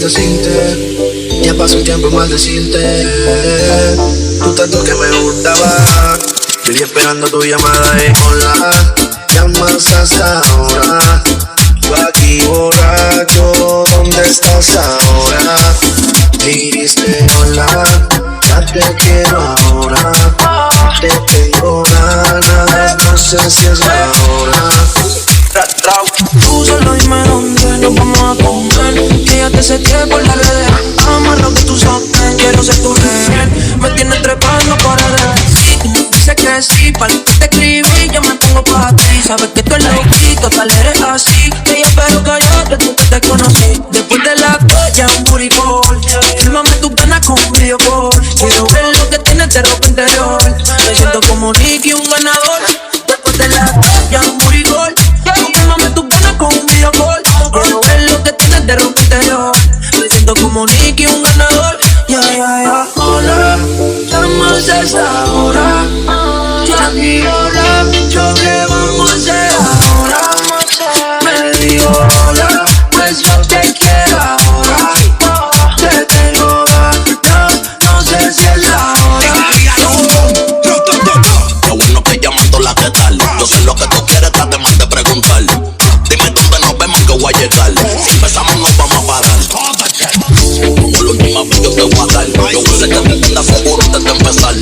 necesito decirte. Ya pasó un tiempo más decirte. Tú tanto que me gustaba. Estoy esperando tu llamada de hola. Llamas hasta ahora. Yo aquí borracho, ¿dónde estás ahora? Dijiste hola, ya te quiero ahora. Te tengo ganas, no sé si es la hora. Tú solo dime dónde nos vamos a comer, que ya te seteé por las redes. Amarro que tú sabes, quiero ser tu rehén. Me tienes trepando paredes. Si tú me dices que sí, para lo que te escribí, yo me pongo pa' ti. Sabes que tú eres loquito, tal eres así. Que yo espero callarte, tú que te conocí. Después de la toalla, un booty call. Fírmame tus ganas con video call. Quiero ver lo que tienes de ropa interior. Me siento como Nicky, un ganador. Después de la toalla, un booty call. Fírmame tus ganas con un video call. Quiero ver lo que tienes de ropa interior. Me siento como Nicky, un ganador. Hola, llamas a esta hora. Ya ni hola, yo qué vamos a hacer ahora. Me digo hola, pues yo te quiero ahora. Te tengo ganas, no sé si es la hora. Qué bueno que llamando la que tal. Yo sé lo que tú quieres, trate más de preguntar. Dime dónde nos vemos que voy a llegar. Si empezamos nos vamos a parar. Como la última vez yo te voy a dar. Yo voy a hacer que te tengas seguro antes de empezar.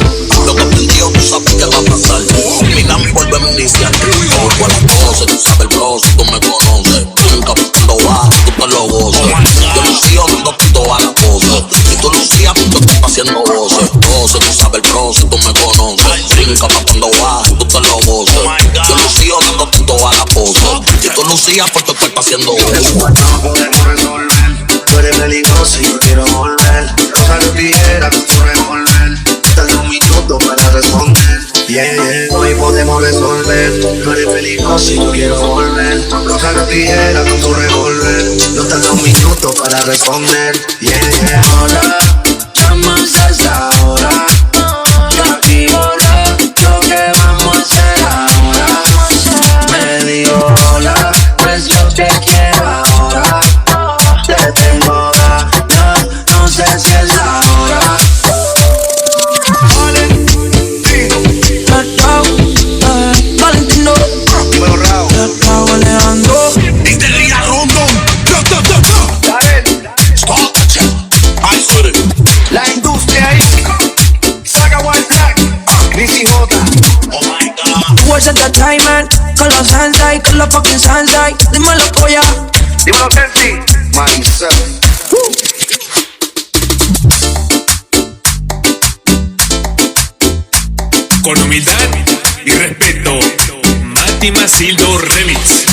Lo que aprendió tú sabes que va a pasar. Terminamos y volvemos a iniciar. Yo vuelvo a las 12, tú sabes el bro, si tú me conoces. Nunca cuando vas, tú te lo goces. Yo lucio dando toda la pose. Si tú lucías, tú estás haciendo voces. 12, tú sabes el bro, si tú me conoces. Brinca pa' cuando vas, tú te lo goces. Yo lucio dando toda la pose. Si tú lucías, pues tu cuerpo haciendo voces. No podemos resolver. Tú eres peligroso y yo quiero volver. Rosa de tijera con tu revólver. Dale un minuto para responder. Hoy podemos resolver. Tú eres peligroso y yo quiero volver. Rosa de tijera con tu revólver. No tarda un minuto para responder. Hola, llamas a esa hora. Ya aquí hola, yo qué vamos a hacer ahora. Me digo hola, pues yo te quiero ahora. Te tengo ganas, no sé si es la hora. Valentino, Raúl Alejandro. Este día Rondón. La industria ahí. Saga White Black. Chrissy J. Oh my God. What's entertainment? Con los Sansai, con los fucking Sansai. Dímelo, polla. Dímelo, Kenzie. Myself. Con humildad y respeto, Mati Masildo Remix.